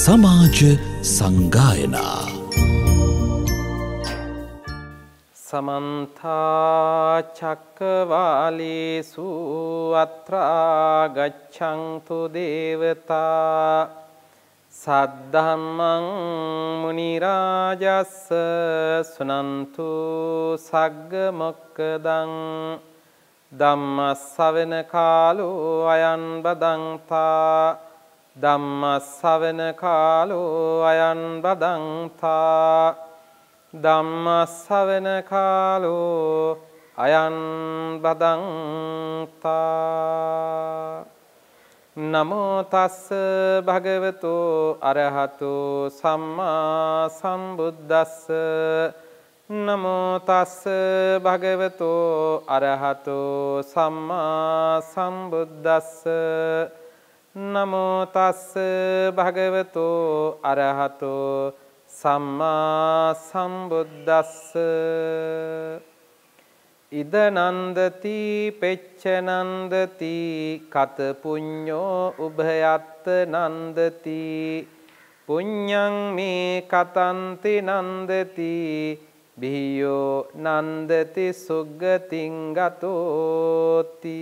සමාජ සංගායනා සමන්ත චක්කවාලේසු අත්‍රා ගච්ඡන්තු දේවතා සද්ධම්මං මුනි රාජස්ස සුනන්තු සග්ග මොක්ඛදං ධම්ම ශ්‍රවණ කාලෝ අයං බදන්තා ධම්ම ශ්‍රවණ කාලෝ අයං බදන්තා ධම්ම ශ්‍රවණ කාලෝ අයං බදන්තා නමෝ තස්ස භගවතු අරහතු සම්මා සම්බුද්දස්ස නමෝ තස්ස භගවතු අරහතු සම්මා සම්බුද්දස්ස නමෝ තස්ස භගවතු අරහතු සම්මා සම්බුද්දස්ස ඉද නන්දති පෙච්ච නන්දති කත පුඤ්ඤෝ උභයත්ත නන්දති පුඤ්ඤං මේ කතන්ති නන්දති බියෝ නන්දති සුග්ගතින් ගතෝති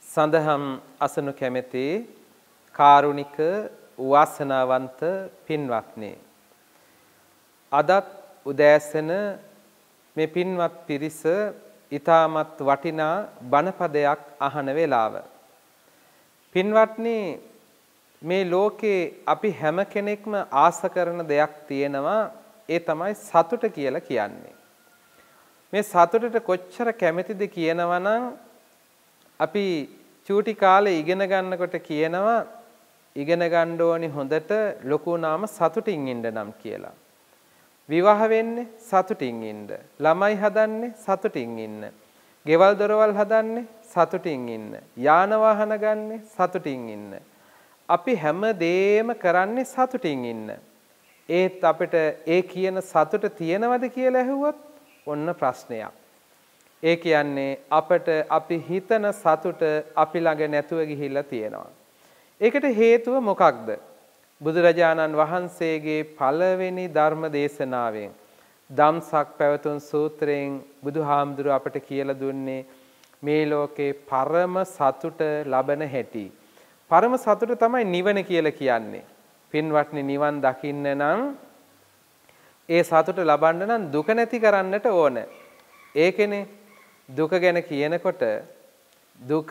සඳහම් අසනු කැමැති කාරුණික වාසනාවන්ත පින්වත්නි අදත් උදෑසන මේ පින්වත් පිරිස ඊටමත් වටිනා බණපදයක් අහන වේලාව පින්වත්නි මේ ලෝකේ අපි හැම කෙනෙක්ම ආස කරන දෙයක් තියෙනවා ඒ තමයි සතුට කියලා කියන්නේ මේ සතුටට කොච්චර කැමැතිද කියනවා නම් අපි චූටි කාලේ ඉගෙන ගන්නකොට කියනවා ඉගෙන ගන්න ඕනි හොඳට ලොකු නාම සතුටින් ඉන්න නම් කියලා. විවාහ වෙන්නේ සතුටින් ඉන්න. ළමයි හදන්නේ සතුටින් ඉන්න. ගෙවල් දොරවල් හදන්නේ සතුටින් ඉන්න. යාන වාහන ගන්නේ සතුටින් ඉන්න. අපි හැම දෙයක්ම කරන්නේ සතුටින් ඉන්න. ඒත් අපිට ඒ කියන සතුට තියෙනවද කියලා ඇහුවොත් ඔන්න ප්‍රශ්නයක්. ඒ කියන්නේ අපට අපි හිතන සතුට අපි ළඟ නැතුව ගිහිල්ලා තියෙනවා. ඒකට හේතුව මොකක්ද? බුදුරජාණන් වහන්සේගේ පළවෙනි ධර්ම දේශනාවෙන් ධම්සක් පැවතුම් සූත්‍රයෙන් බුදුහාමුදුරුව අපට කියලා දුන්නේ මේ ලෝකේ පරම සතුට ලබන හැටි. පරම සතුට තමයි නිවන කියලා කියන්නේ. පින්වත්නි නිවන් දකින්න නම් ඒ සතුට ලබන්න නම් දුක නැති කරන්නට ඕන. ඒකනේ දුක ගැන කියනකොට දුක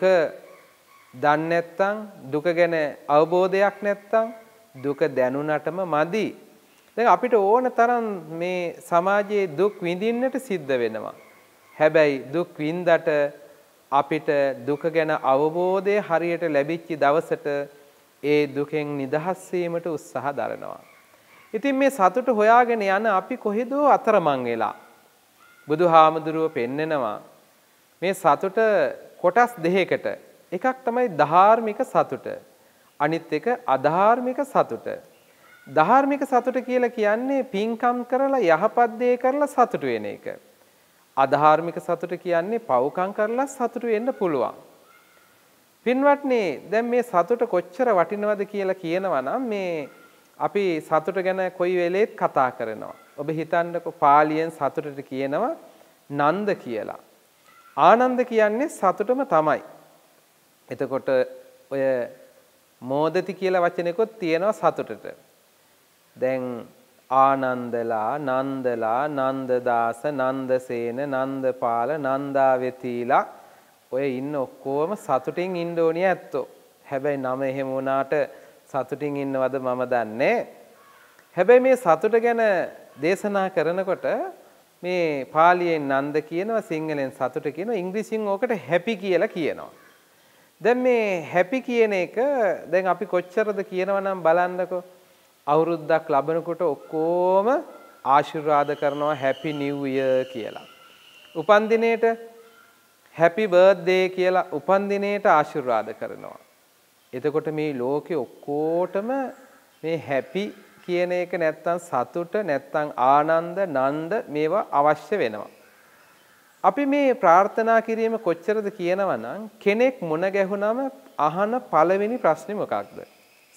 දන්නේ නැත්නම් දුක ගැන අවබෝධයක් නැත්නම් දුක දැනුණටම මදි. දැන් අපිට ඕන තරම් මේ සමාජයේ දුක් විඳින්නට සිද්ධ වෙනවා. හැබැයි දුක් විඳට අපිට දුක ගැන අවබෝධය හරියට ලැබිච්ච දවසට ඒ දුකෙන් නිදහස් වීමට උත්සාහ දරනවා. ඉතින් මේ සතුට හොයාගෙන යන අපි කොහෙදෝ අතරමං වෙලා බුදුහාමුදුරුව පෙන්නනවා මේ සතුට කොටස් දෙකකට එකක් තමයි ධාර්මික සතුට අනිත් එක අධාර්මික සතුට. ධාර්මික සතුට කියලා කියන්නේ පින්කම් කරලා යහපත් දේ කරලා සතුට වෙන එක. අධාර්මික සතුට කියන්නේ පව්කම් කරලා සතුට වෙන්න පුළුවන්. පින්වත්නි දැන් මේ සතුට කොච්චර වටිනවද කියලා කියනවා නම් මේ අපි සතුට ගැන කොයි වෙලේත් කතා කරනවා. ඔබ හිතන්නකො පාලියෙන් සතුටට කියනවා නන්ද කියලා. ආනන්ද කියන්නේ සතුටම තමයි. එතකොට ඔය මෝදති කියලා වචනයකොත් තියෙනවා සතුටට. දැන් ආනන්දලා, නන්දලා, නන්දදාස, නන්දසේන, නන්දපාල, නන්දාවෙතිලා ඔය ඉන්න ඔක්කොම සතුටින් ඉන්න ඕනිය ඇත්තෝ. හැබැයි නම එහෙම වුණාට සතුටින් ඉන්නවද මම දන්නේ. හැබැයි මේ සතුට ගැන දේශනා කරනකොට මේ පාලියෙන් නන්ද කියනවා සිංහලෙන් සතුට කියනවා ඉංග්‍රීසියෙන් ඕකට හැපි කියලා කියනවා. දැන් මේ හැපි කියන එක දැන් අපි කොච්චරද කියනවා නම් බලන්නකෝ අවුරුද්දක් ලබනකොට ඔක්කොම ආශිර්වාද කරනවා හැපි නිව් ඉයර් කියලා. උපන්දිනේට හැපි බර්ත්ඩේ කියලා උපන්දිනේට ආශිර්වාද කරනවා. එතකොට මේ ලෝකේ ඔක්කොටම මේ හැපි කියන එක නැත්තම් සතුට නැත්තම් ආනන්ද නන්ද මේවා අවශ්‍ය වෙනවා. අපි මේ ප්‍රාර්ථනා කිරීම කොච්චරද කියනවා නම් කෙනෙක් මුණ ගැහුනම අහන පළවෙනි ප්‍රශ්නේ මොකක්ද?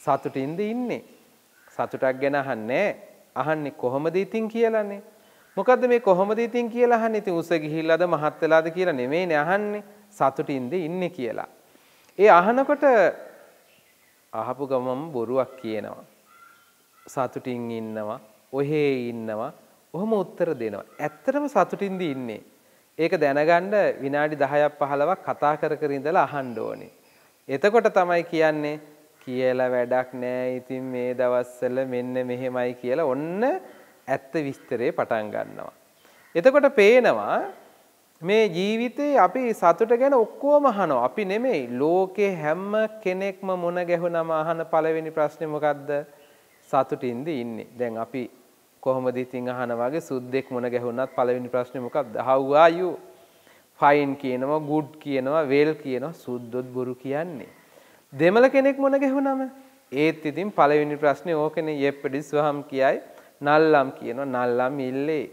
සතුටින්ද ඉන්නේ. සතුටක් ගැන අහන්නේ කොහොමද ඉතින් කියලානේ. මොකද්ද මේ කොහොමද ඉතින් කියලා අහන්නේ? ඉතින් උස ගිහිල්ලාද මහත් වෙලාද කියලා නෙමෙයිනේ අහන්නේ. සතුටින්ද ඉන්නේ කියලා. ඒ අහනකොට අහපු ගමම බොරුවක් කියනවා. සතුටින් ඉන්නවා, ඔහේ ඉන්නවා, ඔහොම උත්තර දෙනවා. ඇත්තටම සතුටින්ද ඉන්නේ. ඒක දැනගන්න විනාඩි 10ක් 15ක් කතා කර කර ඉඳලා අහන්න ඕනේ. එතකොට තමයි කියන්නේ කියලා වැඩක් නෑ. ඉතින් මේ දවස්වල මෙන්න මෙහෙමයි කියලා ඔන්න ඇත්ත විස්තරේ පටන් ගන්නවා. එතකොට පේනවා මේ ජීවිතේ අපි සතුට ගැන ඔක්කොම අහනවා. අපි නෙමෙයි ලෝකේ හැම කෙනෙක්ම මොන ගැහුනම අහන පළවෙනි ප්‍රශ්නේ මොකද්ද? සතුටින්ද ඉන්නේ. දැන් අපි කොහොමද ඉතින් අහන වගේ සුද්දෙක් මොන ගැහුණත් පළවෙනි ප්‍රශ්නේ මොකක්ද? How are you? Fine කියනවා, good කියනවා, well කියනවා. සුද්දොත් බොරු කියන්නේ. දෙමළ කෙනෙක් මොන ගැහුණම ඒත් ඉතින් පළවෙනි ප්‍රශ්නේ ඕකනේ යෙප්පඩිස් වහම් කියයි. නල්ලම් කියනවා, නල්ලම් ඉල්ලේ.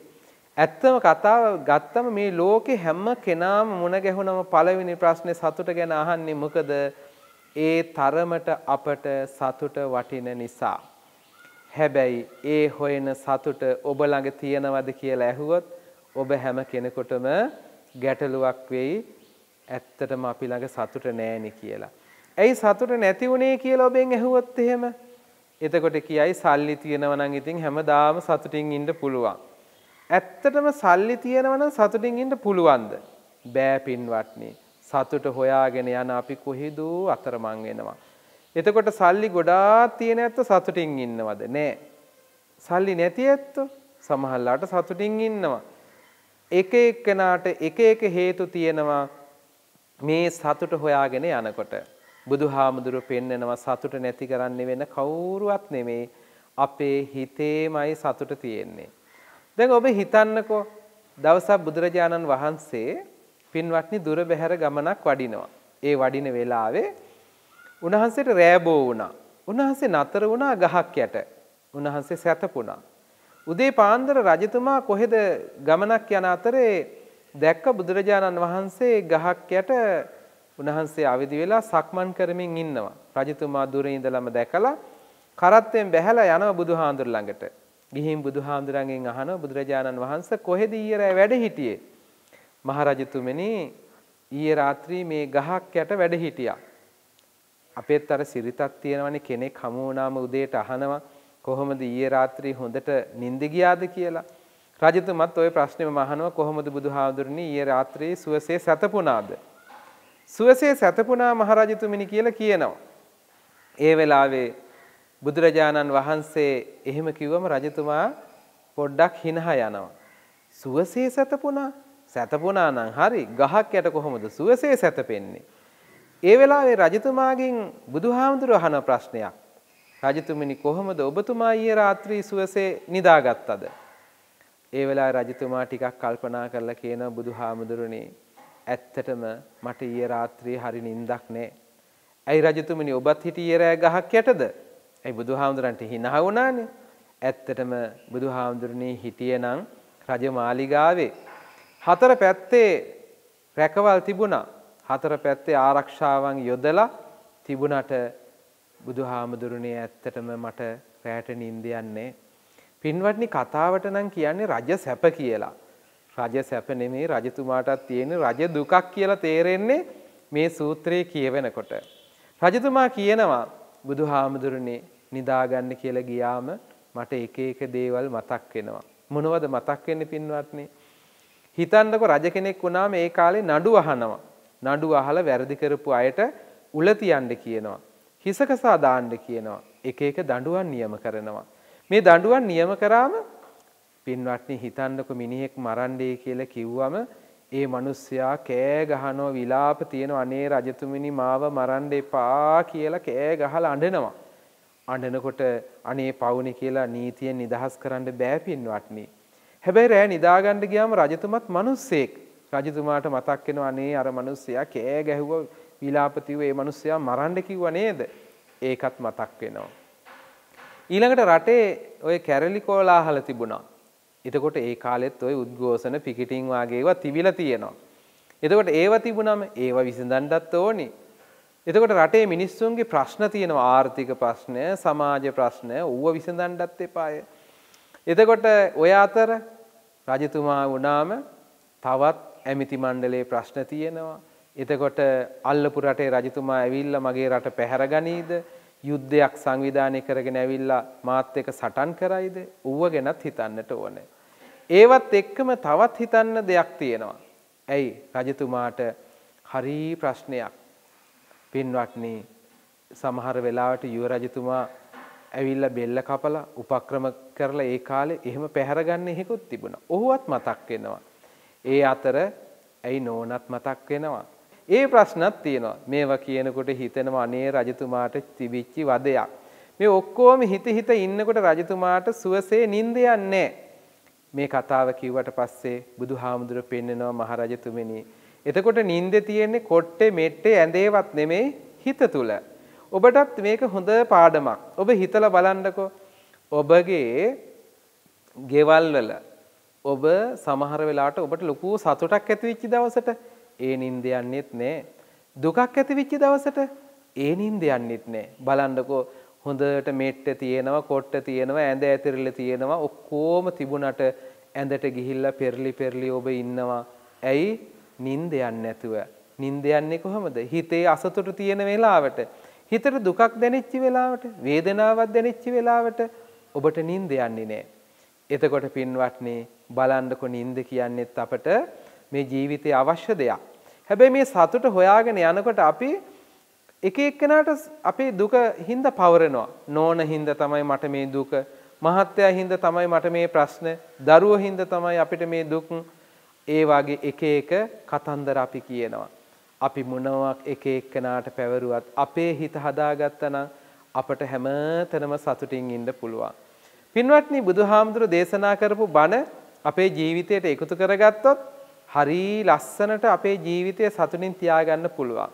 ඇත්තම කතාව ගත්තම මේ ලෝකේ හැම කෙනාම මොන ගැහුණම පළවෙනි ප්‍රශ්නේ සතුට ගැන අහන්නේ මොකද? ඒ තරමට අපට සතුට වටින නිසා. හැබැයි ඒ හොයන සතුට ඔබ ළඟ තියෙනවද කියලා ඇහුවොත් ඔබ හැම කෙනෙකුටම ගැටලුවක් වෙයි. ඇත්තටම අපි ළඟ සතුට නැහෙනි කියලා. ඇයි සතුට නැති වුනේ කියලා ඔබෙන් ඇහුවොත් එහෙම? එතකොට කියයි සල්ලි තියෙනවා නම් ඉතින් හැමදාම සතුටින් ඉන්න පුළුවන්. ඇත්තටම සල්ලි තියෙනවා නම් සතුටින් ඉන්න පුළුවන්ද? බෑ පින්වත්නි. සතුට හොයාගෙන යන අපි කොහෙදෝ අතරමං වෙනවා. එතකොට සල්ලි ගොඩාක් තියෙන ඇත්ත සතුටින් ඉන්නවද? නෑ. සල්ලි නැති ඇත්තෝ සමහරලාට සතුටින් ඉන්නවා. එක එක්කෙනාට එක එක හේතු තියෙනවා මේ සතුට හොයාගෙන යනකොට. බුදුහාමුදුරුව පෙන්නනවා සතුට නැති කරන්න වෙන කවුරුවත් නෙමේ අපේ හිතේමයි සතුට තියෙන්නේ. දැන් ඔබ හිතන්නකෝ දවසක් බුදුරජාණන් වහන්සේ පින්වත්නි දුර බැහැර ගමනක් වඩිනවා. ඒ වඩින වෙලාවේ උන්වහන්සේට රෑබෝ වුණා. උන්වහන්සේ නතර වුණා ගහක් යට. උන්වහන්සේ සැතපුණා. උදේ පාන්දර රජතුමා කොහෙද ගමනක් යන අතරේ දැක්ක බුදුරජාණන් වහන්සේ ගහක් යට උන්වහන්සේ අවදි වෙලා සක්මන් කරමින් ඉන්නවා. රජතුමා දුරින් ඉඳලම දැකලා කරත්තෙන් බැහැලා යනවා බුදුහාඳුර ළඟට. ගිහින් බුදුහාඳුරන්ගෙන් අහනවා බුදුරජාණන් වහන්සේ කොහෙද ඊයේ රෑ වැඩ හිටියේ? මහරජතුමනි ඊයේ රාත්‍රී මේ ගහක් යට වැඩ හිටියා. අපේත් අර සිරිතක් තියෙනවනේ කෙනෙක් හමු වුණාම උදේට අහනවා කොහොමද ඊයේ රාත්‍රී හොඳට නිින්ද ගියාද කියලා. රජතුමත් ওই ප්‍රශ්නේම අහනවා කොහොමද බුදුහාඳුරනි ඊයේ රාත්‍රී සුවසේ සැතපුණාද? සුවසේ සැතපුණා මහරජතුමනි කියලා කියනවා. ඒ වෙලාවේ බුදුරජාණන් වහන්සේ එහෙම කිව්වම රජතුමා පොඩ්ඩක් හිනහ යනවා. සුවසේ සැතපුණා? සැතපුණා නම් හරි. ගහක් යට කොහොමද සුවසේ සැතපෙන්නේ? ඒ වෙලාවේ රජතුමාගෙන් බුදුහාමුදුරුවෝ අහන ප්‍රශ්නයක්. රජතුමනි කොහොමද ඔබතුමා ඊයේ රාත්‍රී සුවසේ නිදාගත්තද? ඒ වෙලාවේ රජතුමා ටිකක් කල්පනා කරලා කියනවා බුදුහාමුදුරනේ ඇත්තටම මට ඊයේ රාත්‍රියේ හරි නිින්දක් නෑ. ඇයි රජතුමනි ඔබත් හිටියේ රෑ ගහක් යටද? ඇයි බුදුහාමුදුරන්ට හිනහ වුණානේ? ඇත්තටම බුදුහාමුදුරනේ හිටියේ නම් රජමාලිගාවේ හතර පැත්තේ රැකවල් තිබුණා. හතර පැත්තේ ආරක්ෂාවන් යොදලා තිබුණට බුදුහාමුදුරනේ ඇත්තටම මට රැට නිින්ද යන්නේ. පින්වත්නි කතාවට නම් කියන්නේ රජ සැප කියලා. රජ සැප නෙමෙයි රජතුමාටත් තියෙන රජ දුකක් කියලා තේරෙන්නේ මේ සූත්‍රයේ කියවෙනකොට. රජතුමා කියනවා බුදුහාමුදුරනේ නිදාගන්න කියලා ගියාම මට එක එක දේවල් මතක් වෙනවා. මොනවද මතක් වෙන්නේ පින්වත්නි? හිතන්නකො රජ කෙනෙක් වුණාම ඒ කාලේ නඩු අහනවා. නඩු අහලා වැරදි කරපු අයට උල තියන්න කියනවා. හිසකසා දාන්න කියනවා. එක එක දඬුවම් නියම කරනවා. මේ දඬුවම් නියම කරාම පින්වත්නි හිතන්නකො මිනිහෙක් මරන්නේ කියලා කිව්වම ඒ මිනිස්සයා කෑ ගහනවා විලාප තියෙනවා අනේ රජතුමනි මාව මරන්න එපා කියලා කෑ ගහලා අඬනවා. අඬනකොට අනේ පවුනේ කියලා නීතියෙන් නිදහස් කරන්න බෑ පින්වත්නි. හැබැයි රෑ නිදාගන්න ගියාම රජතුමත් මිනිස්සෙක්. රජතුමාට මතක් වෙනවා අනේ අර මිනිස්සයා කෑ ගැහුවා විලාප තියුවා ඒ මිනිස්සයා මරන්න කිව්වා නේද? ඒකත් මතක් වෙනවා. ඊළඟට රටේ ওই කැරලි කෝලාහල තිබුණා. එතකොට ඒ කාලෙත් ওই උද්ඝෝෂණ පිකිටින් වාගේ ඒවා තිබිලා තියෙනවා. එතකොට ඒවා තිබුණාම ඒවා විසඳන්නත් ඕනි. එතකොට රටේ මිනිස්සුන්ගේ ප්‍රශ්න තියෙනවා ආර්ථික ප්‍රශ්න, සමාජ ප්‍රශ්න, ඌව විසඳන්නත් එපාය. එතකොට ඔය අතර රජතුමා වුණාම තවත් ඇමති මණ්ඩලයේ ප්‍රශ්න තියෙනවා. එතකොට අල්ලපු රටේ රජතුමා ඇවිල්ලා මගේ රට පැහැරගනීද? යුද්ධයක් සංවිධානය කරගෙන ඇවිල්ලා මාත් එක්ක සටන් කරයිද? ඌව ගැනත් හිතන්නට ඕනේ. ඒවත් එක්කම තවත් හිතන්න දෙයක් තියෙනවා. ඇයි රජතුමාට හරි ප්‍රශ්නයක්. පින්වත්නි සමහර වෙලාවට යුව රජතුමා ඇවිල්ලා බෙල්ල කපලා උපක්‍රම කරලා ඒ කාලේ එහෙම පැහැරගන්න එහෙකුත් තිබුණා. ඔහුවත් මතක් වෙනවා. ඒ අතර ඇයි නෝනත් මතක් වෙනවා. ඒ ප්‍රශ්නත් තියෙනවා. මේවා කියනකොට හිතෙනවා අනේ රජතුමාට තිබිච්ච වදයක්. මේ ඔක්කොම හිත ඉන්නකොට රජතුමාට සුවසේ නිින්ද යන්නේ මේ කතාව කිව්වට පස්සේ බුදුහාමුදුර පෙන්නනවා මහරජතුමනි. එතකොට නිින්දේ තියෙන්නේ කොට්ටේ මෙට්ටේ ඇඳේවත් නෙමෙයි හිත තුල. ඔබටත් මේක හොඳ පාඩමක්. ඔබ හිතලා බලන්නකෝ. ඔබගේ ගෙවල් වල ඔබ සමහර වෙලාවට ඔබට ලොකු සතුටක් ඇති වෙච්ච දවසට ඒ නිින්ද යන්නේත් නෑ. දුකක් ඇති වෙච්ච දවසට ඒ නිින්ද යන්නේත් නෑ. බලන්නකෝ හොඳට මෙට්ට තියෙනවා, කොට්ට තියෙනවා, ඇඳ ඇතිරිල්ල තියෙනවා, ඔක්කොම තිබුණට ඇඳට ගිහිල්ලා පෙරලි ඔබ ඉන්නවා. ඇයි නිින්ද යන්නේ නැතුව? නිින්ද යන්නේ කොහොමද? හිතේ අසතුට තියෙන වෙලාවට, හිතට දුකක් දැනෙච්ච වෙලාවට, වේදනාවක් දැනෙච්ච වෙලාවට ඔබට නිින්ද යන්නේ නැහැ. එතකොට පින්වත්නි බලන්නකො නිින්ද කියන්නේත් අපට මේ ජීවිතයේ අවශ්‍ය දෙයක්. හැබැයි මේ සතුට හොයාගෙන යනකොට අපි එක එක්කෙනාට අපේ දුක හින්දා පවරනවා. නෝන හින්දා තමයි මට මේ දුක, මහත්තයා හින්දා තමයි මට මේ ප්‍රශ්න, දරුවෝ හින්දා තමයි අපිට මේ දුක්. ඒ වගේ එක එක කතන්දර අපි කියනවා. අපි මොනවක් එක එක්කෙනාට පැවරුවත් අපේ හිත හදාගත්තා නම් අපට හැමතැනම සතුටින් ඉන්න පුළුවන්. පින්වත්නි බුදුහාමුදුරු දේශනා කරපු බණ අපේ ජීවිතයට එකතු කරගත්තොත් හරි ලස්සනට අපේ ජීවිතය සතුටින් තියාගන්න පුළුවන්.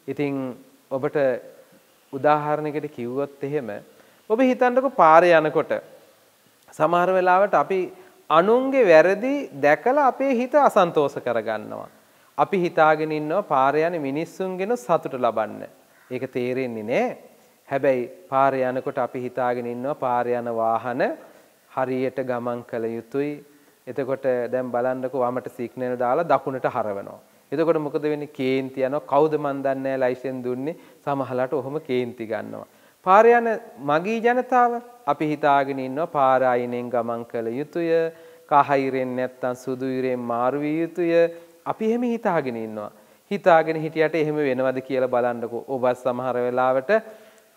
ඉතින් ඔබට උදාහරණයකට කිව්වොත් එහෙම ඔබ හිතන්නකො පාරේ යනකොට සමහර වෙලාවට අපි අනුන්ගේ වැරදි දැකලා අපේ හිත අසන්තෝෂ කරගන්නවා. අපි හිතාගෙන ඉන්නවා පාරේ යන මිනිස්සුන්ගෙන සතුට ලබන්න. ඒක තේරෙන්නේ නැහැ. හැබැයි පාරේ යනකොට අපි හිතාගෙන ඉන්නවා පාරේ යන වාහන හරියට ගමන් කළ යුතුයි. එතකොට දැන් බලන්නකො වමට සිග්නල් දාලා දකුණට හරවනවා. එතකොට මොකද වෙන්නේ? කේන්ති යනවා. කවුද මන් දන්නේ නැහැ ලයිසන් දුන්නේ. සමහරලාට ඔහොම කේන්ති ගන්නවා. පාරේ යන මගී ජනතාව අපි හිතාගෙන ඉන්නවා පාර අයිනෙන් ගමන් කළ යුතුය. කහිරෙන් නැත්තම් සුදු ඉරෙන් මාරු විය යුතුය. අපි එහෙම හිතාගෙන ඉන්නවා. හිතාගෙන හිටියට එහෙම වෙනවද කියලා බලන්නකො. ඔබ සමහර වෙලාවට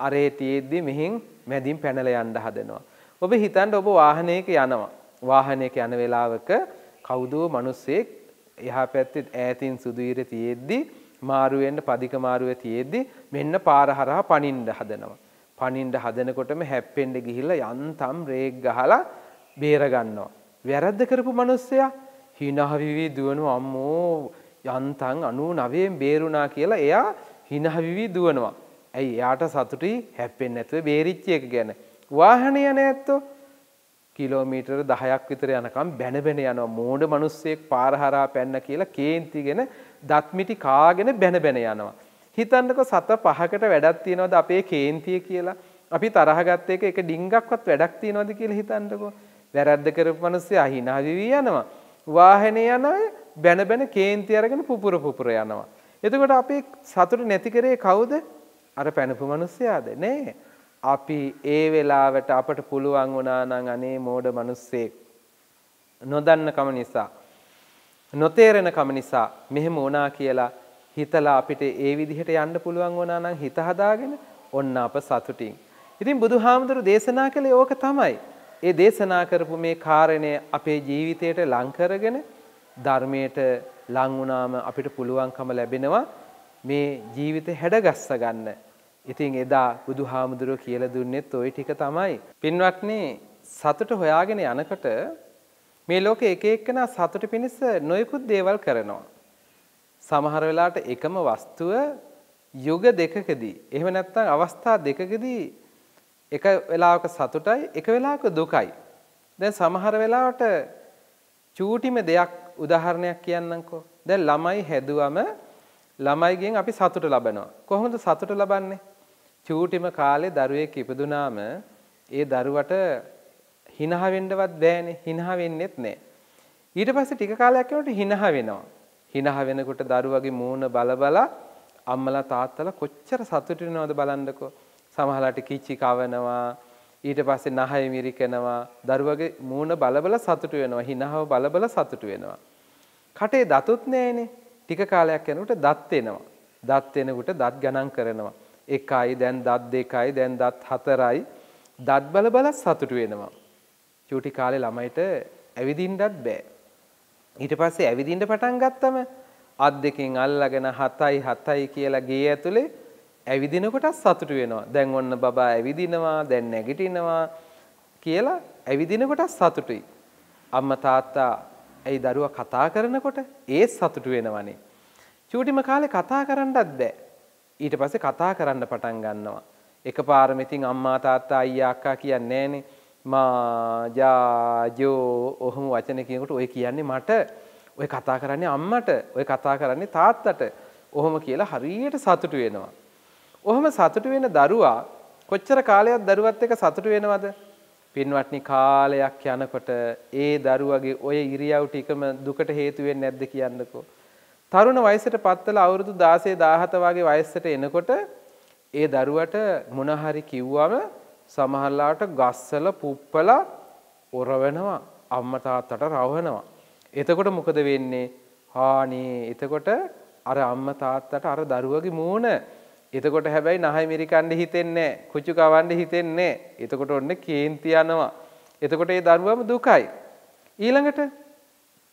අරේ තියෙද්දි මෙහින් මැදින් පැනලා යන්න හදනවා. ඔබ හිතන්න ඔබ වාහනයක යනවා. වාහනයක යන වෙලාවක කවුදෝ මිනිස්සෙක් එහා පැත්තේ ඈතින් සුදු ඉර තියෙද්දි මාරු වෙන්න පදික මාරුවේ තියෙද්දි මෙන්න පාර හරහා පනින්න හදනවා. පනින්න හදනකොටම හැප්පෙන්න ගිහිල්ලා යන්තම් බ්‍රේක් ගහලා බේර ගන්නවා. වැරද්ද කරපු මිනිස්සයා hina විවි දුවනවා. අම්මෝ යන්තම් 99න් බේරුණා කියලා එයා hina විවි දුවනවා. ඇයි එයාට සතුටුයි හැප්පෙන්නේ නැතුව බේරිච්ච එක ගැන. වාහනේ නැත්තෝ කිලෝමීටර 10ක් විතර යනකම් බැන යනවා. මෝඩ මිනිස්සෙක් පාර හරහා පැන්න කියලා කේන්තිගෙන දත් මිටි කාගෙන බැන යනවා. හිතන්නකෝ සත පහකට වැඩක් තියනවද අපේ කේන්තිය කියලා? අපි තරහ ගත්ත එක ඩිංගක්වත් වැඩක් තියනවද කියලා හිතන්නකෝ. වැරද්ද කරපු මිනිස්සයා hina විවි යනවා. වාහනේ යනවා බැන කේන්ති අරගෙන පුපුර යනවා. එතකොට අපේ සතුට නැති කරේ කවුද? අර පැනපු මිනිස්සයාද? නෑ. අපි ඒ වෙලාවට අපට පුළුවන් වුණා නම් අනේ මෝඩ මිනිස්සෙක් නොදන්න කම නිසා නොතේරෙන කම නිසා මෙහෙම වුණා කියලා හිතලා අපිට ඒ විදිහට යන්න පුළුවන් වුණා නම් හිත හදාගෙන ඔන්න අප සතුටින්. ඉතින් බුදුහාමුදුරු දේශනා කළේ ඕක තමයි. ඒ දේශනා කරපු මේ කාරණය අපේ ජීවිතයට ලං කරගෙන ධර්මයට ලං වුණාම අපිට පුළුවන්කම ලැබෙනවා මේ ජීවිතේ හැඩගස්ස ගන්න. ඉතින් එදා බුදුහාමුදුරුවෝ කියලා දුන්නෙත් ওই ටික තමයි. පින්වත්නි සතුට හොයාගෙන යනකොට මේ ලෝකේ එක එක්කෙනා සතුට පිණිස නොයෙකුත් දේවල් කරනවා. සමහර වෙලාවට එකම වස්තුව යුග දෙකකදී එහෙම නැත්නම් අවස්ථා දෙකකදී එක වෙලාවක සතුටයි එක වෙලාවක දුකයි. දැන් සමහර වෙලාවට චූටිම දෙයක් උදාහරණයක් කියන්නම්කෝ. දැන් ළමයි හැදුවම ළමයිගෙන් අපි සතුට ලබනවා. කොහොමද සතුට ලබන්නේ? චූටිම කාලේ දරුවෙක් ඉපදුනාම ඒ දරුවට හිනහ වෙන්නවත් බෑනේ. හිනහ වෙන්නෙත් නෑ. ඊට පස්සේ ටික කාලයක් යනකොට හිනහ වෙනවා. හිනහ වෙනකොට දරුවගේ මූණ බල අම්මලා තාත්තලා කොච්චර සතුටු වෙනවද බලන්නකෝ. සමහරලාට කිචි කවනවා. ඊට පස්සේ නහය මිරිකනවා. දරුවගේ මූණ බල සතුටු වෙනවා. හිනහව බල සතුටු වෙනවා. කටේ දතුත් නෑනේ. ටික කාලයක් යනකොට දත් එනවා. දත් එනකොට දත් ගණන් කරනවා. 1යි දැන් දත් 2යි දැන් දත් 4යි. දත් බල සතුටු වෙනවා. චූටි කාලේ ළමයිට ඇවිදින්නත් බෑ. ඊට පස්සේ ඇවිදින්න පටන් ගත්තම අත් දෙකෙන් අල්ලගෙන 7යි කියලා ගේ ඇතුලේ ඇවිදිනකොට සතුටු වෙනවා. දැන් ඔන්න බබා ඇවිදිනවා, දැන් නැගිටිනවා කියලා ඇවිදිනකොට සතුටුයි. අම්මා තාත්තා ඒ දරුවා කතා කරනකොට ඒ සතුටු වෙනවනේ. චූටිම කාලේ කතා කරන්නත් බෑ. ඊට පස්සේ කතා කරන්න පටන් ගන්නවා. එකපාරම ඉතින් අම්මා තාත්තා අයියා අක්කා කියන්නේ නෑනේ. මා ජා ජෝ ඔහොම වචන කියනකොට ඔය කියන්නේ මට, ඔය කතා කරන්නේ අම්මට, ඔය කතා කරන්නේ තාත්තට. ඔහොම කියලා හරියට සතුටු වෙනවා. ඔහොම සතුටු වෙන දරුවා කොච්චර කාලයක් දරුවත් එක්ක සතුටු වෙනවද? පින්වත්නි කාලයක් යනකොට ඒ දරුවගේ ඔය ඉරියව් ටිකම දුකට හේතු වෙන්නේ නැද්ද කියන්නකෝ. තරුණ වයසට පත්වලා අවුරුදු 16 17 වගේ වයසට එනකොට ඒ දරුවට මොන හරි කිව්වම සමහරලාට ගස්සල පුප්පලා ඔරවනවා, අම්මා තාත්තට රවනවා. එතකොට මොකද වෙන්නේ? හානේ එතකොට අර අම්මා තාත්තට අර දරුවගේ මූණ එතකොට හැබැයි නහය මිරිකන්න හිතෙන්නේ නැහැ. කුචු කවන්න හිතෙන්නේ නැහැ. එතකොට ඔන්නේ කේන්ති යනවා. එතකොට ඒ දරුවම දුකයි. ඊළඟට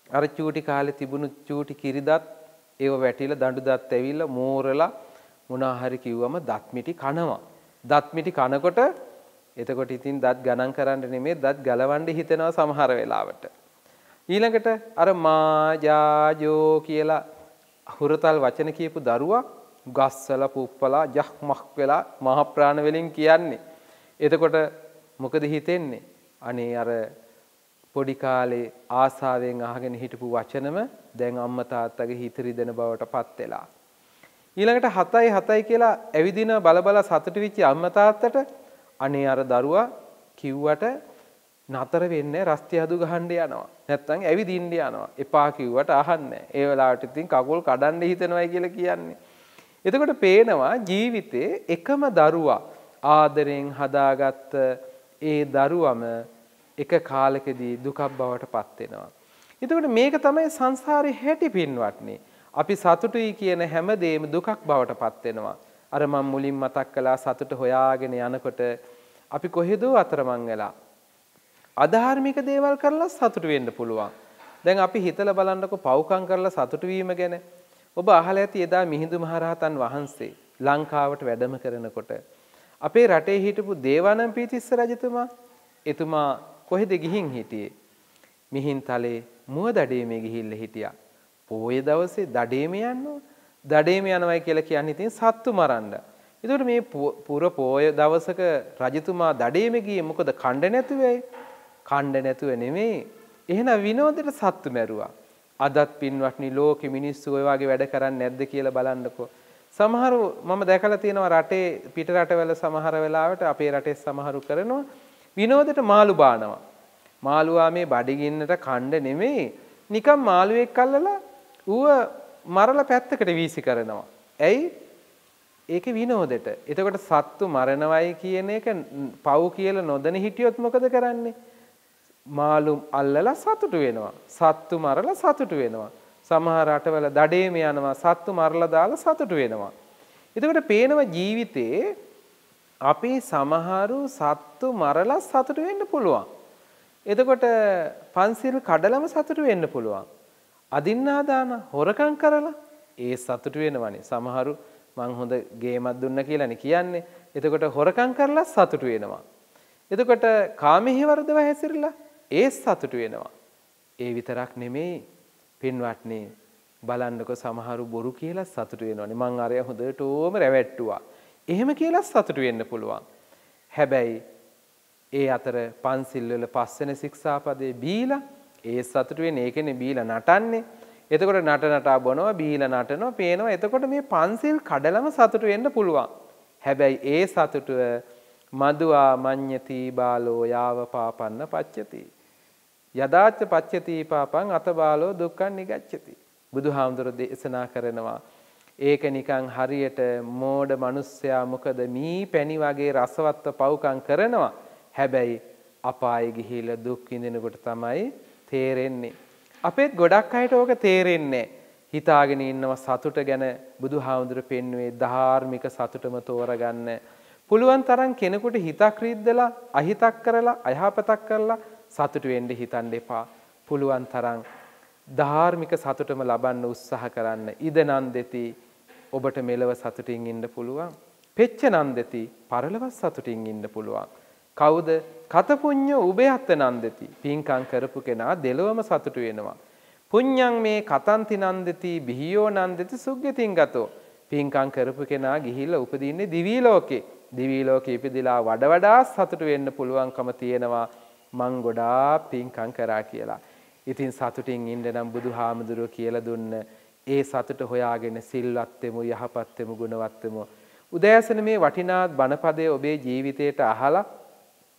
අර චූටි කාලේ තිබුණු චූටි කිරිදත් ඒව වැටිලා දඬු දත් ඇවිල්ලා මෝරලා මොනවා හරි කිව්වම දත් මිටි කනවා. දත් මිටි කනකොට එතකොට ඉතින් දත් ගණන් කරන්න නෙමෙයි දත් ගලවන්න හිතෙනවා සමහර වෙලාවට. ඊළඟට අර මා ජා ජෝ කියලා හුරතල් වචන කියපු දරුවා ගස්සලා පුප්පලා යහ්මක් වෙලා මහ ප්‍රාණ වලින් කියන්නේ. එතකොට මොකද හිතෙන්නේ? අනේ අර පොඩි කාලේ ආසාවෙන් අහගෙන හිටපු වචනම දැන් අම්මා තාත්තගේ හිත රිදෙන බවට පත් වෙලා. ඊළඟට 7යි කියලා ඇවිදින බල සතුටු වෙච්ච අම්මා තාත්තට අනේ අර දරුවා කිව්වට නතර වෙන්නේ රස්ති හදු ගහන්න යනවා. නැත්තම් ඇවිදින්න යනවා. එපා කිව්වට අහන්නේ. ඒ වෙලාවට ඉතින් කකුල් කඩන්න හිතනවායි කියලා කියන්නේ. එතකොට පේනවා ජීවිතේ එකම දරුවා ආදරෙන් හදාගත්ත ඒ දරුවම එක කාලෙකදී දුකක් බවට පත් වෙනවා. එතකොට මේක තමයි සංසාරේ හැටි පින්වත්නි. අපි සතුටුයි කියන හැමදේම දුකක් බවට පත් වෙනවා. අර මම මුලින් මතක් කළා සතුට හොයාගෙන යනකොට අපි කොහෙදෝ අතරමං වෙලා අධාර්මික දේවල් කරලා සතුටු වෙන්න පුළුවන්. දැන් අපි හිතලා බලන්නකො පව්කම් කරලා සතුටු වීම ගැන. ඔබ අහලා ඇති එදා මිහිඳු මහරහතන් වහන්සේ ලංකාවට වැඩම කරනකොට අපේ රටේ හිටපු දේවානම්පියතිස්ස රජතුමා එතුමා කොහෙද ගිහින් හිටියේ? මිහින්තලේ මුව දඩේමේ ගිහිල්ලා හිටියා. පොයේ දවසේ දඩේමේ යනවා. දඩේමේ යනවයි කියලා කියන්නේ ඉතින් සත්තු මරන්න. ඒකට මේ පුර පොය දවසක රජතුමා දඩේමේ ගියේ මොකද කණ්ඩ නැතුවයි? කණ්ඩ නැතුව නෙමෙයි. එහෙනම් විනෝදෙට සත්තු මැරුවා. අදත් පින්වත්නි ලෝකෙ මිනිස්සු ඔය වගේ වැඩ කරන්නේ නැද්ද කියලා බලන්නකෝ. සමහරව මම දැකලා තියෙනවා රටේ පිට රටවල සමහර වෙලාවට අපේ රටේ සමහරු කරනවා විනෝදෙට මාළු බානවා. මාළුවා මේ බඩගින්නට කණ්ඩ නෙමෙයි නිකන් මාළුවෙක් අල්ලලා ඌව මරලා පැත්තකට වීසි කරනවා. ඇයි? ඒකේ විනෝදෙට. එතකොට සත්තු මරණවයි කියන එක පව් කියලා නොදැන හිටියොත් මොකද කරන්නේ? මාළු අල්ලලා සතුටු වෙනවා. සත්තු මරලා සතුටු වෙනවා. සමහර රටවල දඩේම යනවා සත්තු මරලා දාලා සතුටු වෙනවා. එතකොට පේනවා ජීවිතේ අපි සමහරු සත්තු මරලා සතුටු වෙන්න පුළුවන්. එතකොට පන්සිල් කඩලම සතුටු වෙන්න පුළුවන්. අදින්නා දාන හොරකම් කරලා ඒ සතුටු වෙනවනේ. සමහරු මං හොඳ ගේමක් දුන්නා කියලානේ කියන්නේ. එතකොට හොරකම් කරලා සතුටු වෙනවා. එතකොට කාමෙහි වර්ධව හැසිරලා ඒ සතුටු වෙනවා. ඒ විතරක් නෙමෙයි පින්වත්නි බලන්නකො සමහරු බොරු කියලා සතුටු වෙනවනේ. මං අරය හොඳටම රැවැට්ටුවා. එහෙම කියලා සතුටු වෙන්න පුළුවන්. හැබැයි ඒ අතර පන්සිල් වල පස්වෙනි ශික්ෂාපදේ බීලා ඒ සතුටු වෙන්නේ ඒකනේ බීලා නටන්නේ. එතකොට නටනටා බොනවා, බීලා නටනවා, පේනවා. එතකොට මේ පන්සිල් කඩලම සතුට වෙන්න පුළුවන්. හැබැයි ඒ සතුටුව මදුවා මඤ්ඤති බාලෝ යාව පාපන්න පච්චති. යදාච්ච පච්චති පාපං අත බාලෝ දුක්ඛං නිගච්ඡති. බුදුහාමුදුරුවෝ දේශනා කරනවා ඒක නිකන් හරියට මෝඩ මිනිස්සයා මොකද මී පැණි වගේ රසවත්ව පව්කම් කරනවා. හැබැයි අපායේ ගිහිලා දුක් විඳිනකොට තමයි තේරෙන්නේ. අපේත් ගොඩක් අයට ඕක තේරෙන්නේ හිතාගෙන ඉන්නවා සතුට ගැන බුදුහාමුදුරුවෝ පෙන්වුවේ ධාර්මික සතුටම තෝරගන්න. පුළුවන් තරම් කෙනෙකුට හිතක් රිද්දලා අහිතක් කරලා අයහපතක් කරලා සතුට වෙන්න හිතන්න එපා. පුළුවන් තරම් ධාර්මික සතුටම ලබන්න උත්සාහ කරන්න. ඉද නන්දෙති ඔබට මෙලව සතුටින් ඉන්න පුළුවන්. පෙච්ච නන්දෙති පරලොව සතුටින් ඉන්න පුළුවන්. කවුද? කත පුඤ්ඤ උභයත් නන්දෙති. පින්කම් කරපු කෙනා දෙලොවම සතුටු වෙනවා. පුඤ්ඤං මේ කතන්ති නන්දෙති බිහියෝ නන්දෙති සුග්ගතින් ගතෝ. පින්කම් කරපු කෙනා ගිහිල්ලා උපදින්නේ දිවි ලෝකේ. දිවි ලෝකේ ඉපදිලා වඩා සතුටු වෙන්න පුළුවන්කම තියෙනවා. මං ගොඩාක් පින්කම් කරා කියලා. ඉතින් සතුටින් ඉන්න නම් බුදුහාමුදුරුවෝ කියලා දුන්න ඒ සතුට හොයාගෙන සිල්වත් වෙමු, යහපත් වෙමු, ගුණවත් වෙමු. උදෑසන මේ වටිනා බණපදයේ ඔබේ ජීවිතයට අහලා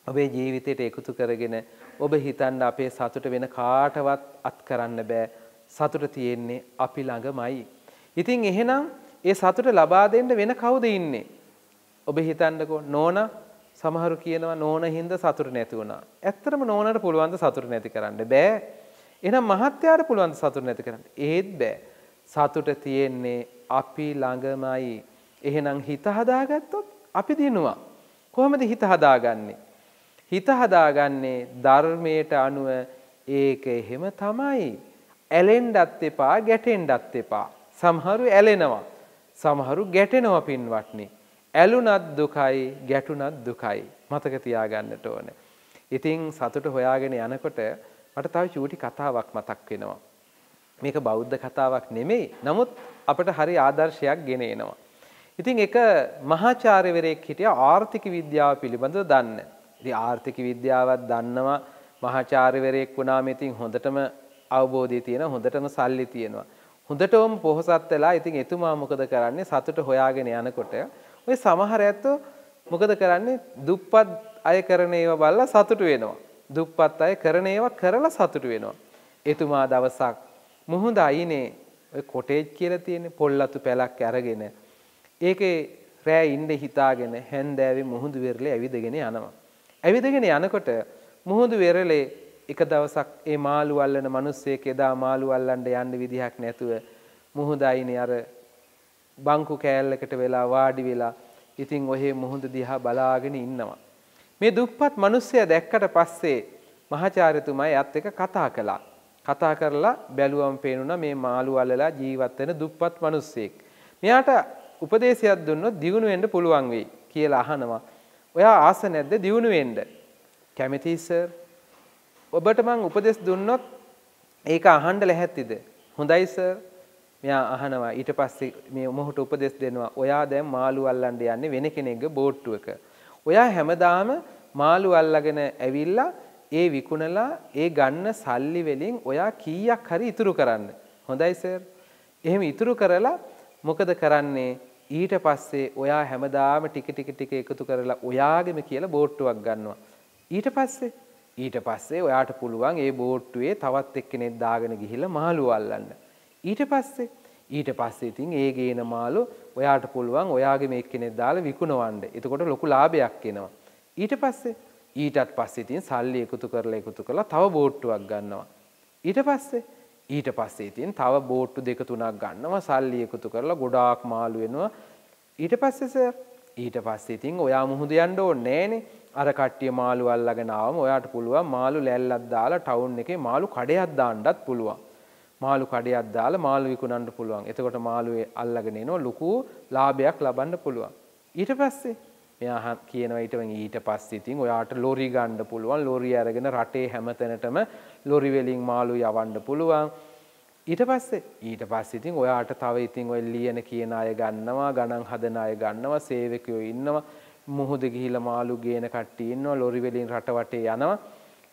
ඔබේ ජීවිතයට එකතු කරගෙන ඔබ හිතන්න අපේ සතුට වෙන කාටවත් අත් කරන්න බෑ. සතුට තියෙන්නේ අපි ළඟමයි. ඉතින් එහෙනම් ඒ සතුට ලබා දෙන්න වෙන කවුද ඉන්නේ? ඔබ හිතන්නකෝ නෝනා සමහරු කියනවා නෝන හින්දා සතුට නැති වුණා. ඇත්තටම නෝනට පුළුවන් ද සතුට නැති කරන්න බෑ. එහෙනම් මහත්යාට පුළුවන් ද සතුට නැති කරන්න? ඒත් බෑ. සතුට තියෙන්නේ අපි ළඟමයි. එහෙනම් හිත හදාගත්තොත් අපි දිනුවා. කොහොමද හිත හදාගන්නේ? හිත හදාගන්නේ ධර්මයට අනුව. ඒක එහෙම තමයි. ඇලෙන්නත් එපා, ගැටෙන්නත් එපා. සමහරු ඇලෙනවා. සමහරු ගැටෙනවා පින්වත්නි. ඇලුනත් දුකයි, ගැටුනත් දුකයි. මතක තියාගන්නට ඕනේ. ඉතින් සතුට හොයාගෙන යනකොට මට තව චූටි කතාවක් මතක් වෙනවා. මේක බෞද්ධ කතාවක් නෙමෙයි. නමුත් අපිට හරි ආදර්ශයක් ගෙන එනවා. ඉතින් එක මහාචාර්යවරයෙක් හිටියා ආර්ථික විද්‍යාව පිළිබඳව දන්න. ඉතින් ආර්ථික විද්‍යාවත් දන්නවා මහාචාර්යවරයෙක් වුණාම ඉතින් හොඳටම අවබෝධය තියෙනවා, හොඳටම සල්ලි තියෙනවා. හොඳටම පොහොසත් වෙලා ඉතින් එතුමා මොකද කරන්නේ? සතුට හොයාගෙන යනකොට ඔය සමහර ඇත්තෝ මොකද කරන්නේ? දුප්පත් අය කරන ඒවා බලලා සතුට වෙනවා. දුප්පත් අය කරන ඒවා කරලා සතුට වෙනවා. එතුමා දවසක් මුහුද අයිනේ ඔය කොටේජ් කියලා තියෙන පොල්ලතු පැලක් අරගෙන ඒකේ රෑ ඉන්න හිතාගෙන හැන්දෑවේ මුහුදු වෙරළේ ඇවිදගෙන යනවා. ඇවිදගෙන යනකොට මුහුදු වෙරළේ එක දවසක් ඒ මාළු අල්ලන මිනිස්සෙක් එදා මාළු අල්ලන්න යන්න විදිහක් නැතුව මුහුද අයිනේ අර බංකු කෑල්ලකට වෙලා වාඩි වෙලා ඉතින් ඔහේ මුහුද දිහා බලාගෙන ඉන්නවා. මේ දුප්පත් මිනිස්සයා දැක්කට පස්සේ මහාචාර්යතුමා එයත් එක්ක කතා කළා. කතා කරලා බැලුවම පේනුණා මේ මාළු අල්ලලා ජීවත් වෙන දුප්පත් මිනිස්සෙක්. මෙයාට උපදේශයක් දුන්නොත් දියුණු වෙන්න පුළුවන් වෙයි කියලා අහනවා. ඔයා ආස නැද්ද දියුණු වෙන්න? කැමතියි සර්. ඔබට මං උපදෙස් දුන්නොත් ඒක අහන්න ලැහැත්තිද? හොඳයි සර්. මෙයා අහනවා. ඊට පස්සේ මේ මොහොත උපදෙස් දෙනවා. ඔයා දැන් මාළු අල්ලන්න යන්නේ වෙන කෙනෙක්ගේ බෝට්ටුවක. ඔයා හැමදාම මාළු අල්ලගෙන ඇවිල්ලා ඒ විකුණලා ඒ ගන්න සල්ලි වලින් ඔයා කීයක් හරි ඉතුරු කරන්න. හොඳයි සර්. එහෙම ඉතුරු කරලා මොකද කරන්නේ? ඊට පස්සේ ඔයා හැමදාම ටික එකතු කරලා ඔයාගෙම කියලා බෝට්ටුවක් ගන්නවා. ඊට පස්සේ ඔයාට පුළුවන් ඒ බෝට්ටුවේ තවත් එක්කෙනෙක් දාගෙන ගිහිල්ලා මාළු අල්ලන්න. ඊට පස්සේ ඉතින් ඒ ගේන මාළු ඔයාට පුළුවන් ඔයාගෙම එක්කෙනෙක් දාලා විකුණවන්න. එතකොට ලොකු ලාභයක් එනවා. ඊටත් පස්සේ ඉතින් සල්ලි එකතු කරලා තව බෝට්ටුවක් ගන්නවා. ඊට පස්සේ ඉතින් තව බෝට්ටු දෙක තුනක් ගන්නවා. සල්ලි එකතු කරලා ගොඩාක් මාළු වෙනවා. ඊට පස්සේ ඉතින් ඔයා මුහුද යන්න ඕනේ නෑනේ. අර කට්ටිය මාළු අල්ලගෙන ආවම ඔයාට පුළුවන් මාළු ලැල්ලක් දාලා ටවුන් එකේ මාළු කඩයක් දාන්නත් පුළුවන්. මාළු කඩයක් දාලා මාළු විකුණන්න පුළුවන්. එතකොට මාළුවේ අල්ලගෙන එනවා ලොකු ලාභයක් ලබන්න පුළුවන්. ඊට පස්සේ මෙයා කියනවා ඊට පස්සේ ඉතින් ඔයාට ලොරි ගන්න පුළුවන්. ලොරි අරගෙන රටේ හැමතැනටම ලොරි වලින් මාළු යවන්න පුළුවන්. ඊට පස්සේ ඉතින් ඔයාට තව ඉතින් ඔය ලියන කියන අය ගන්නවා, ගණන් හදන අය ගන්නවා, සේවකයෝ ඉන්නවා, මුහුද ගිහිලා මාළු ගේන කට්ටිය ඉන්නවා, ලොරි වලින් රට වටේ යනවා.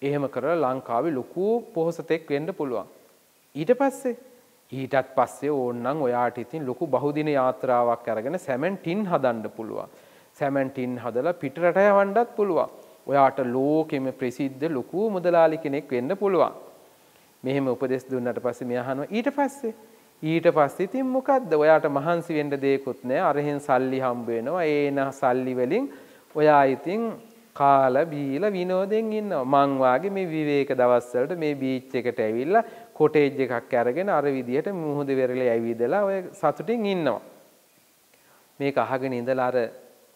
එහෙම කරලා ලංකාවේ ලොකු පොහොසතෙක් වෙන්න පුළුවන්. ඊට ඊටත් පස්සේ ඕනනම් ඔයාට ඉතින් ලොකු බහුදින යාත්‍රාවක් අරගෙන සැමන් ටින් හදන්න පුළුවන්. සැමන් ටින් හදලා පිටරට යවන්නත් පුළුවන්. ඔයාට ලෝකෙම ප්‍රසිද්ධ ලොකු මුදලාලි කෙනෙක් වෙන්න පුළුවන්. මෙහෙම උපදෙස් දුන්නාට පස්සේ මෙයා අහනවා ඊට පස්සේ ඉතින් මොකද්ද? ඔයාට මහන්සි වෙන්න දෙයක්වත් නැහැ. අරහෙන් සල්ලි හම්බ වෙනවා. ඒන සල්ලි වලින් ඔයා ඉතින් කාලා බීලා විනෝදෙන් ඉන්නවා. මං වාගේ මේ විවේක දවස් වලට මේ බීච් එකට ඇවිල්ලා කොටේජ් එකක් අරගෙන අර විදියට මුහුද වෙරළේ ඇවිදලා ඔය සතුටින් ඉන්නවා. මේක අහගෙන ඉඳලා අර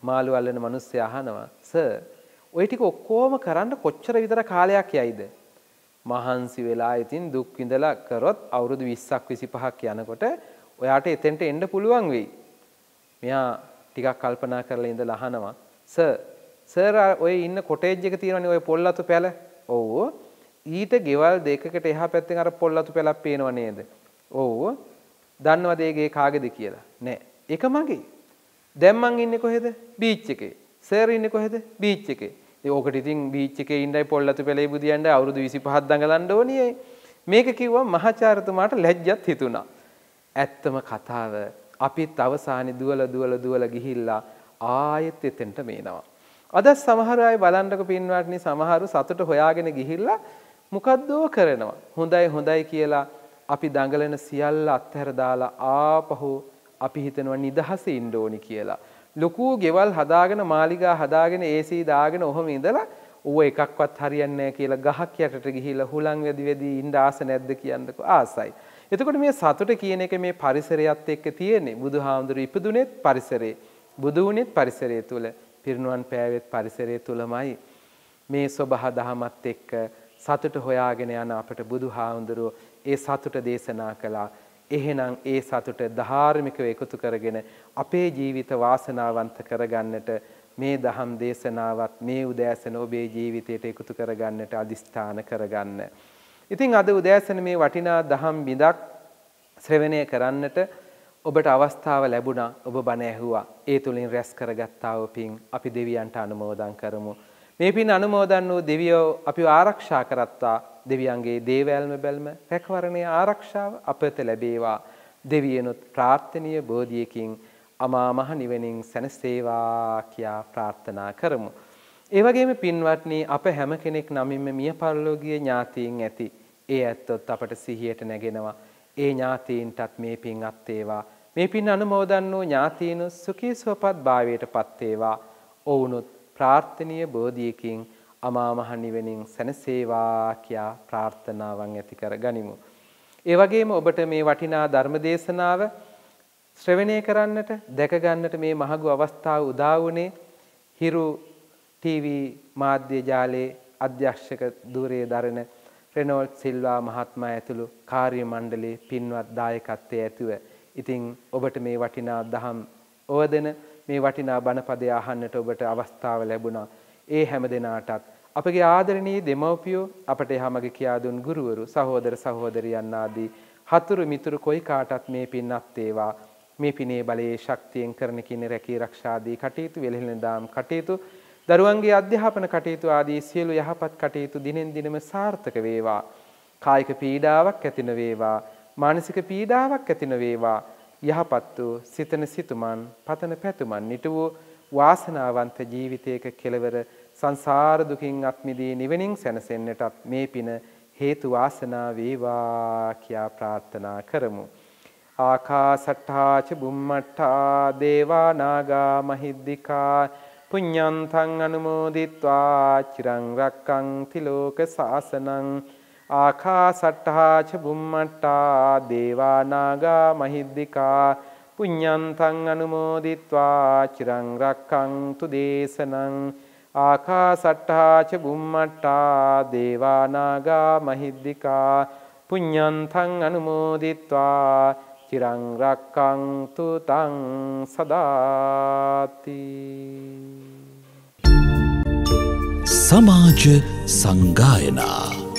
මාළු අල්ලන මිනිස්සයා අහනවා සර් ඔය ටික ඔක්කොම කරන්න කොච්චර විතර කාලයක් යයිද? මහන්සි වෙලා ඉතින් දුක් විඳලා කරොත් අවුරුදු 20ක් 25ක් යනකොට ඔයාට එතෙන්ට එන්න පුළුවන් වෙයි. මෙයා ටිකක් කල්පනා කරලා ඉඳලා අහනවා සර් ඔය ඉන්න කොටේජ් එක තියෙනවනේ ඔය පොල්ලතු පැල. ඔව්. ඊට ගෙවල් දෙකකට එහා පැත්තෙන් අර පොල්ලතු පැලක් පේනව නේද? ඔව්. දන්නවද ඒකේ කාගේද කියලා? නෑ. ඒක මගේ. දැන් මං ඉන්නේ කොහෙද? බීච් එකේ. සර් ඉන්නේ කොහෙද? බීච් එකේ. ඕකට ඉතින් බීච් එකේ ඉඳයි පොල්ලතු පැලේ බුදියන්ඩ අවුරුදු 25ක් දඟලන්න ඕනියේ. මේක කිව්වා මහාචාර්යතුමාට ලැජ්ජත් හිතුණා. ඇත්තම කතාව අපිත් අවසානයේ දුවලා ගිහිල්ලා ආයෙත් එතෙන්ට මේනවා. අද සමහර අය බලන්නකො පින්වත්නි සමහරු සතුට හොයාගෙන ගිහිල්ලා මොකද්දෝ කරනවා. හොඳයි කියලා අපි දඟලන සියල්ල අත්හැර දාලා ආපහු අපි හිතනවා නිදහසේ ඉන්න ඕනි කියලා. ලොකු ගෙවල් හදාගෙන මාලිගා හදාගෙන AC දාගෙන ඔහොම ඉඳලා ඌව එකක්වත් හරියන්නේ නැහැ කියලා ගහක් යටට ගිහිල්ලා හුලං වෙදි ඉන්න ආස නැද්ද කියන්නකෝ ආසයි. එතකොට මේ සතුට කියන එක මේ පරිසරයත් එක්ක තියෙන්නේ. බුදුහාමුදුරු ඉපදුනේත් පරිසරේ. බුදු වුනේත් පරිසරය තුල. පිරිනුවන් පෑවෙත් පරිසරය තුලමයි. මේ සබහ දහමත් එක්ක සතුට හොයාගෙන යන අපට බුදුහාමුදුරු ඒ සතුට දේශනා කළා. එහෙනම් ඒ සතුට ධාර්මිකව එකතු කරගෙන අපේ ජීවිත වාසනාවන්ත කරගන්නට මේ දහම් දේශනාවත් මේ උදෑසන ඔබේ ජීවිතයට එකතු කරගන්නට අදිස්ථාන කරගන්න. ඉතින් අද උදෑසන මේ වටිනා දහම් බිඳක් ශ්‍රවණය කරන්නට ඔබට අවස්ථාව ලැබුණා. ඔබ බණ ඇහුවා. ඒ තුලින් රැස් කරගත්තා වූ පින් අපි දෙවියන්ට අනුමෝදන් කරමු. මේ පින් අනුමෝදන් වූ දෙවියෝ අපිව ආරක්ෂා කරත්තා. දෙවියන්ගේ දේවල්ම බැල්ම රැකවරණයේ ආරක්ෂාව අපට ලැබේවා. දෙවියනොත් ප්‍රාර්ථනීය බෝධියකින් අමා මහ නිවනින් සැනසේවා කියා ප්‍රාර්ථනා කරමු. ඒ වගේම පින්වත්නි අප හැම කෙනෙක් නමින්ම මිය පරලෝකීය ඥාතීන් ඇති. ඒ ඇත්තොත් අපට සිහියට නැගෙනවා. ඒ ඥාතීන්ටත් මේ පින් අත් වේවා. මේ පින් අනුමෝදන් වූ ඥාතීන් සුඛී සුවපත් භාවයට වේවා. ඔවුනොත් ප්‍රාර්ථනීය බෝධියකින් අමා මහ නිවනින් සැනසේවා කියා ප්‍රාර්ථනාවන් ඇති කර ගනිමු. ඒ වගේම ඔබට මේ වටිනා ධර්ම දේශනාව ශ්‍රවණය කරන්නට දැක ගන්නට මේ මහඟු අවස්ථාව උදා වුණේ හිරු TV මාධ්‍ය ජාලයේ අධ්‍යක්ෂක ධුරයේ දරන රෙනෝල්ඩ් සිල්වා මහත්මයා ඇතුළු කාර්ය මණ්ඩලයේ පින්වත් දායකත්වයේ ඇතුව. ඉතින් ඔබට මේ වටිනා දහම් ඕදෙන මේ වටිනා බණපදය අහන්නට ඔබට අවස්ථාව ලැබුණා. ඒ හැම දිනාටත් අපගේ ආදරණීය දෙමව්පියෝ අපට එහමග කියා දුන් ගුරුවරු සහෝදර සහෝදරියන් ආදී හතුරු මිතුරු කොයි කාටත් මේ පින්වත් වේවා. මේ පිනේ බලයේ ශක්තියෙන් කරන කින රැකී ආරක්ෂාදී කටයුතු වෙලෙහෙන දාම් කටයුතු දරුවන්ගේ අධ්‍යාපන කටයුතු ආදී සියලු යහපත් කටයුතු දිනෙන් දිනම සාර්ථක වේවා. කායික පීඩාවක් ඇති නොවේවා. මානසික පීඩාවක් ඇති නොවේවා. යහපත් වූ සිතන සිතුමන් පතන පැතුමන් නිටුවෝ වාසනාවන්ත ජීවිතයක කෙලවර සංසාර දුකින් අත් මිදී නිවනින් සැනසෙන්නටත් මේ පින හේතු වාසනා වේවා කියා ප්‍රාර්ථනා කරමු. ආකාසට්ඨා ච බුම්මට්ඨා දේවා නාග මහිද්దికා පුඤ්ඤන්තං අනුමෝදිත්වා චිරං රක්ඛන්ති ලෝක සාසනං. ආකාසට්ඨා ච බුම්මට්ඨා දේවා නාග මහිද්దికා පුඤ්ඤන්තං අනුමෝදිත්වා චිරං රක්ඛන්තු දේශනං. ආකාසට්ඨා ච බුම්මට්ඨා දේවා නාග මහිද්దికා පුඤ්ඤන්තං අනුමෝදිත්වා චිරං රක්ඛන්තු තං සදාති. සමාජ සංගායනා